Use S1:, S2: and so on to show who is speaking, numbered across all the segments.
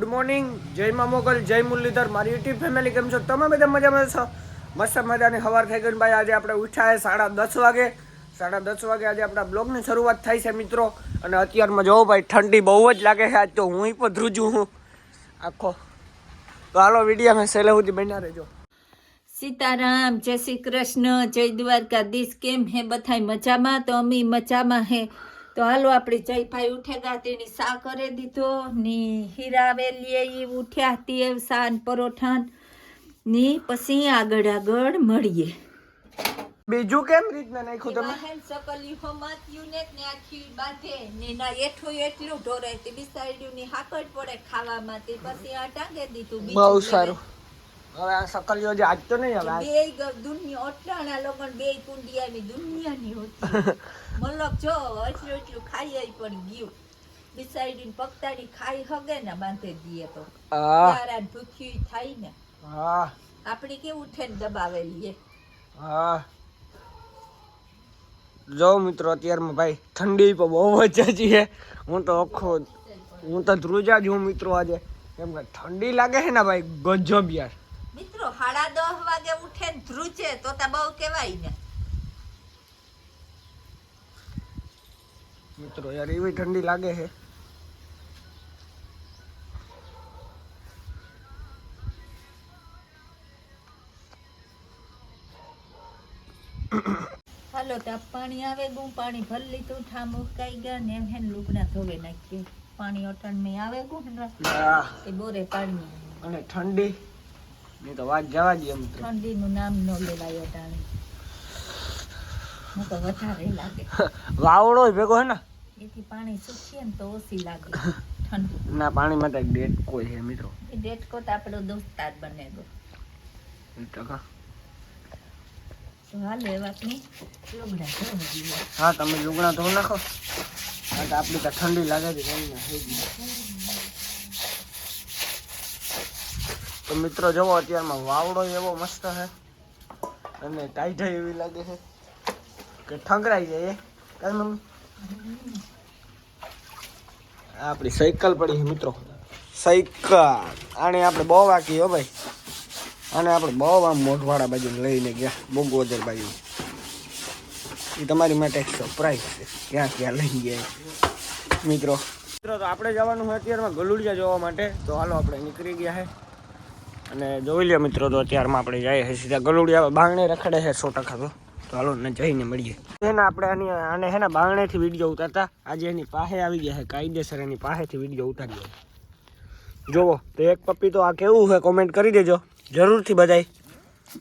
S1: Good morning, જય મા મોગલ, જય મુરલીધર, મારી યુટ્યુબ ફેમિલી કેમ છો? તમે બધા મજામાં છો? મસ્ત મજાની સવાર થઈ ગઈ ભાઈ. આજે આપણે ઉઠ્યા 10:30 વાગે. 10:30 વાગે આજે આપણા બ્લોગની શરૂઆત થાય છે મિત્રો. અને અત્યારમાં જોવો ભાઈ, ઠંડી બહુ જ લાગે છે આજ તો. હું પણ ધ્રુજું હું આખો. તો હાલો વિડીયોમાં છેલ્લે સુધી બન્યા રહેજો.
S2: સીતારામ, જય શ્રી કૃષ્ણ, જય દ્વારકાધીશ. કેમ હે બધાય મજામાં? તો અમે મજામાં હે. તો હાલો આપણે જયભાઈ ઉઠેગા તેની સા કરી દીધો ની હીરાવેલીએ ઈ ઉઠ્યા તે સાન પરોઠાન ની પછી આગળ મળીએ.
S1: બીજું કેમ રીતના નાખ્યું તમે?
S2: વાહન સકલી હોમાત્યું ને આખી બાંધે ને ના એઠું એટલું ઢોરે તે બિસાડ્યું ની હાકડ પડે ખાવામાં તે પછી આ ટાંગે દીધું.
S1: બહુ સારું. હવે આ સકલીઓ જે આજ તો નહીં હવે
S2: બે દુનિયા ઓટલાના લોકો બે કુંડિયાની દુનિયાની હોતી. મતલબ જો એટલું ખાઈ પડી ગયું બિસાઈડીને પગતાડી ખાઈ હગે ને બાંધે દીએ તો યાર ભૂખ્યું થાય ને.
S1: હા
S2: આપડી કેવું ઉઠે ને દબાવેલી.
S1: હા જો મિત્રો અત્યારમાં ભાઈ ઠંડી પણ બહુ જ છે. હું તો ધ્રુજા જ હું મિત્રો આજે, કેમ કે ઠંડી લાગે છે ને ભાઈ ગજબ યાર.
S2: મિત્રો 10:30 વાગે ઉઠે ને ધ્રુજે તો બહુ કેવાય ને
S1: મિત્રો. યાર એવી ઠંડી લાગે છે.
S2: હાલો તો પાણી આવે ગું પાણી ભરી લીધું ઠામ ઉકાઈ ગયા ને એમ લુગડા ધોવે નાખીએ. પાણી અટણ में આવે ગું એ બોરે પાણી.
S1: અને ઠંડી ની તો વાત જવા દે મિત્રો.
S2: ઠંડી નું નામ ન લેવાય અટાણે. હું તો વધારે લાગે
S1: વાવડો ભેગો હે ને
S2: એથી પાણી સુકીએ ને તો ઓછી લાગે ઠંડી.
S1: ના પાણીમાં તો ડેટકો છે મિત્રો.
S2: એ ડેટકો તો આપણો દોસ્તાર બનેલો. તો હાલ એવાથી લુગડા ધોઈ.
S1: હા તમે લુગડા ધોઈ નાખો. હા તો આપણી તો ઠંડી લાગે છે. તો મિત્રો જુઓ અત્યારમાં વાવડો એવો મસ્ત છે અને ટાઈટ એવી લાગે છે કે ઠંગરાઈ જાય. કાંઈ મમ્મી આપણી સાયકલ પડી છે મિત્રો. સાયકલ આને આપણે બહુ વાકી હો ભાઈ. આને આપણે બહુ આમ મોઢવાડા બાજુ લઈને ગયા, બોગોદર બાજુ. એ તમારી માટે એક સરપ્રાઈઝ છે. ક્યાં ક્યાં લઈ ગયા મિત્રો. તો આપણે જવાનું હોય અત્યારમાં ગલુડિયા જોવા માટે. તો હાલો આપણે નીકળી ગયા છે અને જોઈ લ્યો મિત્રો. તો અત્યારમાં આપણે જઈએ છીએ સીધા ગલુડિયા. બાંગણે રખડે છે 100%. તો હાલો ને જઈને મળીએ. એને આપણે આને હે ને બાંગણેથી વિડીયો ઉતારતા. આજે એની પાસે આવી ગયા છે કાયદેસર. એની પાસેથી વિડીયો ઉતાર્યો જોવો. તો એક પપ્પી તો આ કેવું છે કોમેન્ટ કરી દેજો જરૂરથી બધાય.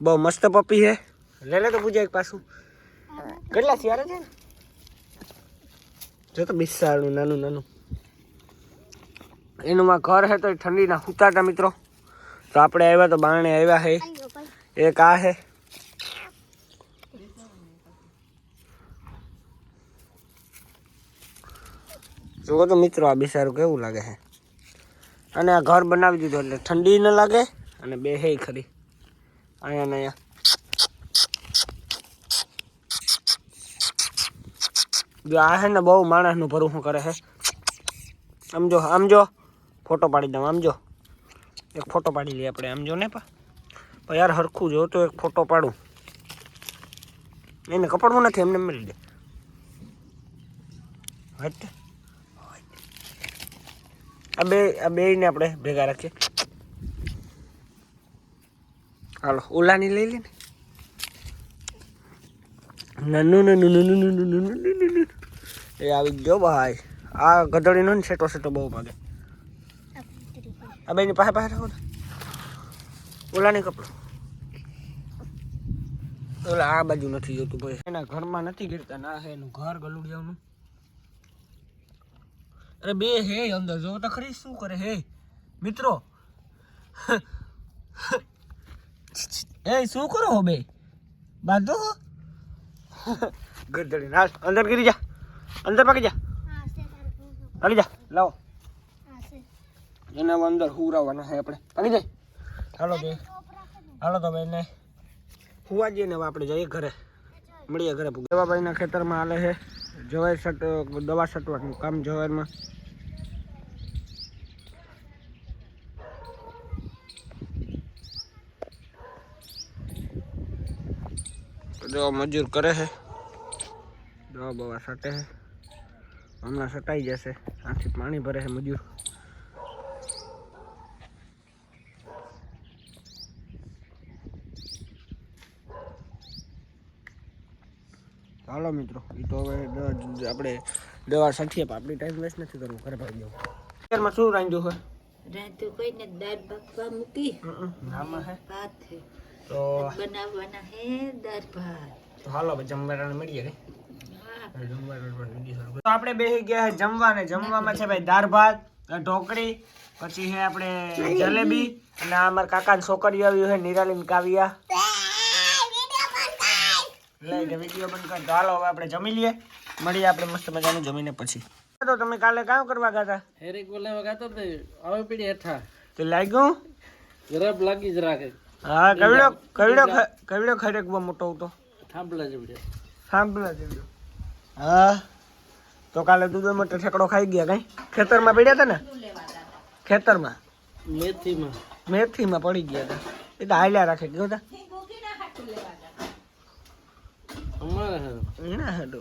S1: બહુ મસ્ત પપ્પી છે. લે તો પૂજા એક પાછું. કેટલા સિયારે છે ને જો તો 20 સાલનું નાનું. એનું માં ઘર છે તો ઠંડીના ઉતારતા મિત્રો. તો આપણે આવ્યા તો બારણે આવ્યા છે. એક આ છે. જુઓ તો મિત્રો આ બિચારું કેવું લાગે છે. અને આ ઘર બનાવી દીધું એટલે ઠંડી ન લાગે અને બે હે ખરી. અહીંયા ને અહીંયા જો આ છે ને બહુ માણસનું ભરું શું કરે છે. આમજો ફોટો પાડી દઉં. આમજો એક ફોટો પાડી લઈએ આપણે. આમજો ને પણ યાર હરખું જો તો એક ફોટો પાડું. એને કપડવું નથી એમને મળી દે. હટ આ બેને આપણે ભેગા રાખીએ. હાલો ઓલાની લઈ લે ને. નાનું એ આવી ગયો ભાઈ. આ ગધડીનો ને સેટો બહુ ભાગે. આ બેની પાસે રાખો ને. ઓલાની કપડો ઓલા આ બાજુ નથી જોતું ભાઈ. એના ઘરમાં નથી ગીરતા. ના છે એનું ઘર ગલુડિયાનું. અરે બે હે અંદર જો તો ખરી. શું કરે હે મિત્રો? એ શું કરો હો બે બાંધો ગરદડી ના. અંદર ગીરી જા. અંદર પાકી જા. પાકી જા. લાવો એના અંદર હુરાવાના છે આપણે. પાકી જાય. હાલો તો બેને હુવા જઈએ ને. હવે આપણે જઈએ ઘરે. મળીએ ઘરે. દેવાભાઈના ખેતરમાં હાલે છે જવાય દવા છટવાનું કામ. જવારમાં જો મજૂર કરે છે, દવા બવા સટે છે, હમણાં સટાઈ જશે, આથી પાણી ભરે છે મજૂર. ચાલો મિત્રો, એ તો હવે આપણે દવા સઠીએ, આપણી ટાઈમ વેસ્ટ નથી કરવું, ઘરે ભાઈ જવું. અત્યારમાં શું રાંધ્યું છે?
S2: રાંધ્યું કોઈને દાળ બાફવા મૂકી,
S1: આમાં છે
S2: ભાત છે,
S1: તો
S2: બનાવવાના હે દાળ ભાત.
S1: તો હાલો ભાઈ જમવાને મળીએ ને.
S2: હા,
S1: તો આપણે બેસી ગયા છે જમવાને. જમવામાં છે ભાઈ દાળ ભાત, ઢોકળી, પછી છે આપણે જલેબી, અને આ અમારા કાકાની છોકરીઓ આવી છે, નિરાલીન કાવ્યા. લઈને વિડીયો બંધ કર. તો હાલો હવે આપણે જમી લઈએ, મળીએ આપણે મસ્ત મજાનું જમીને પછી. તો તમે કાલે કામ કરવા ગયા હતા?
S3: હેરેક બોલાવા ગાતો તો આવે પીડી હેઠા
S1: તો લાગ્યું?
S3: ગરબ લાગી જ રાખે.
S1: હા, કવડો ખરેક બહુ મોટો હતો,
S3: થાંભલા જેવડે.
S1: સાંભળા જેવડો. હા, તો કાલે દૂધો મોટો ઠેકડો ખાઈ ગયા. કઈ ખેતરમાં પડ્યા હતા ને? ખેતરમાં મેથીમાં પડી ગયા હતા. એ તો હાલ્યા રાખે ગયો હતા
S3: અમારે
S1: એના હાડો.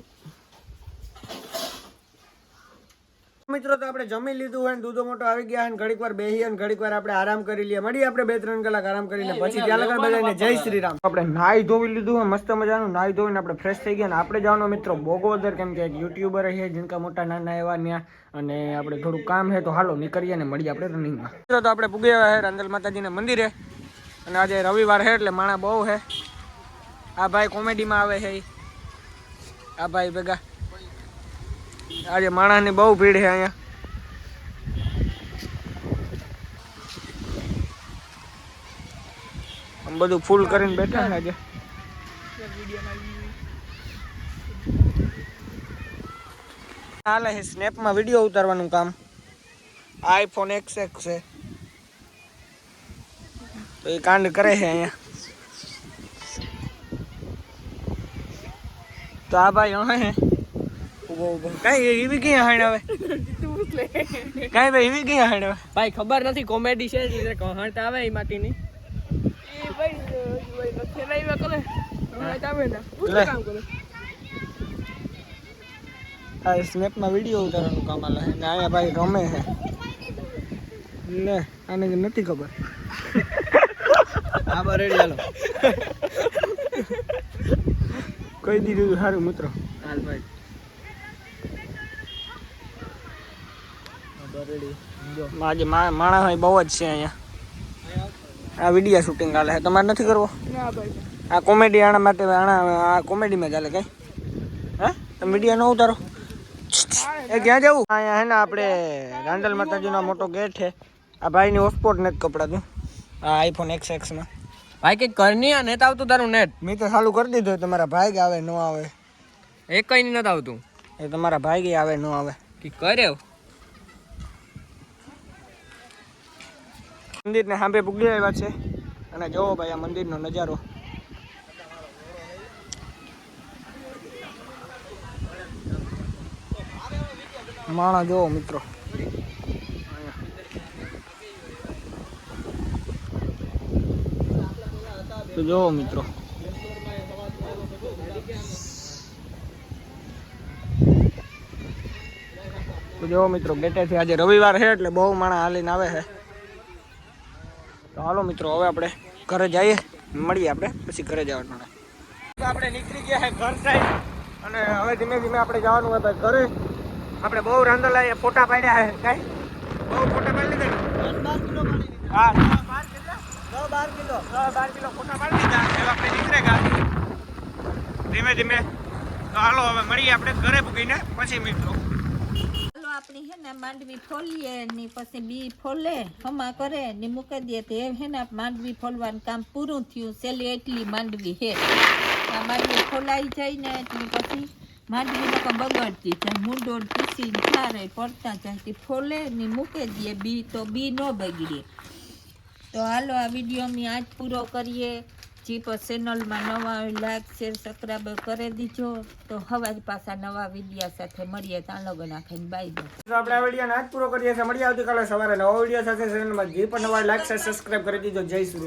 S1: મિત્રો તો આપણે જમી લીધું હોય ને દૂધો મોટો આવી ગયા અને ઘડીક વાર બેહીએ અને ઘડીક વાર આપણે આરામ કરી લઈએ. મળીએ આપણે 2-3 કલાક આરામ કરીને પછી ત્યાં લગન બધાને જય શ્રી રામ. આપણે નાહી ધોવી લીધું હોય મસ્ત મજાનું, નાહી ધોઈને આપણે ફ્રેશ થઈ ગયા. અને આપણે જવાનો મિત્રો બોગોદર, કેમ કે એક યુટ્યુબર છે જીનકા મોટા નાના એવા ત્યાં, અને આપણે થોડું કામ છે તો હાલો નીકળીએ ને મળીએ આપણે રનિંગમાં. મિત્રો તો આપણે પૂગી આવ્યા છે રાંદલ માતાજીના મંદિરે, અને આજે રવિવાર છે એટલે માણા બહુ છે. આ ભાઈ કોમેડીમાં આવે છે, આ ભાઈ ભેગા આજે માણસની બહુ ભીડ છે અહીંયા. આમ બધું ફૂલ કરીને બેઠા છે આજે. હાલે છે સ્નેપમાં વિડીયો ઉતારવાનું કામ. આઈફોન XS છે તો એ કાંડ કરે છે અહીંયા. તો આ ભાઈ હે કઈ એવી ક્યાં હાણ આવે? કઈ ભાઈ એવી ક્યાં હાણ આવે?
S3: ભાઈ ખબર નથી, કોમેડી છે એટલે કહણત આવે એ માટીની. એ ભાઈ નથી લાઈવા કરે હમણાં આવે ને પૂરું કામ કરે.
S1: આ સ્નેપમાં વિડીયો ઉતારવાનું કામ આલે છે ને અહીંયા ભાઈ રમે છે. લે આને નથી ખબર.
S3: આ બરેડી હાલો
S1: કોઈ દીધું સારું મિત્રો.
S3: હાલ ભાઈ
S1: આજે માણસ હોય બહુ જ છે અહીંયા. આ વિડીયો શૂટિંગ ચાલે છે, તમારે નથી કરવો? આ કોમેડી આના માટે આ કોમેડીમાં ચાલે કઈ? હા, તમે વિડીયો ન ઉતારો? એ ક્યાં જવું? અહીંયા હે ને આપણે રાંદલ માતાજીનો મોટો ગેટ છે. આ ભાઈની હોટસ્પોટ નથી કપડાતું આ આઈફોન XS માં.
S3: ભાઈ કઈ કરની આ નેટ આવતું તારું નેટ?
S1: મેં તો ચાલુ કરી દીધું. તમારા ભાઈ કે આવે ન આવે
S3: એક કઈ નથી આવતું.
S1: એ તમારા ભાઈ કે આવે ન આવે
S3: કે કર્યો
S1: મંદિરને સાંભે પૂગી આવ્યા છે. અને જોવો ભાઈ આ મંદિરનો નજારો. માણા જોવો મિત્રો. તો જોવો મિત્રો, તો જોવો મિત્રો ગેટેથી આજે રવિવાર છે એટલે બહુ માણા હાલીને આવે છે. તો હાલો મિત્રો હવે આપણે ઘરે જઈએ, મળીએ આપણે પછી ઘરે જવાનું. તો આપણે નીકળી ગયા છે ઘર સાઈડ, અને હવે ધીમે ધીમે આપણે જવાનું હોય ભાઈ ઘરે. આપણે બહુ રાંદલા ફોટા પાડ્યા છે. કાંઈ બહુ ફોટા પાડી લીધા. હા 12 કિલો ફોટા પાડી દીધા. હવે આપણે નીકળેગા ધીમે ધીમે. તો હાલો હવે મળીએ આપણે ઘરે પૂગીને પછી મિત્રો.
S2: આપણી હે ને માંડવી ફોલીએ ને પછી બી ફોલે હમા કરે ને મૂકી દે તો એમ હે ને માંડવી ફોલવાનું કામ પૂરું થયું. સેલી એટલી માંડવી હે, આ માંડવી ફોલાઈ જાય ને એટલે પછી માંડવી લોકો બગડતી જાય, મૂંડો પીસીને સારે પડતા જાય ફોલે ને મૂકી દે બી તો બી ન બગડે. તો હાલો આ વિડીયો અમે આજ પૂરો કરીએ. જે પણ ચેનલમાં નવા લાઈક શેર સબસ્ક્રાઈબ કરી દીજો. તો હવે જ પાછા નવા વિડીયો સાથે મળીએ. ત્યાં લગન નાખીને બાય બાય.
S1: તો આપણે આ વિડીયોને આજ પૂરો કરીએ છીએ. મળીએ આવતીકાલે સવારે નવા વિડીયો સાથે. ચેનલમાં જે પણ નવા લાઈક શેર સબસ્ક્રાઈબ કરી દીજો. જય શ્રી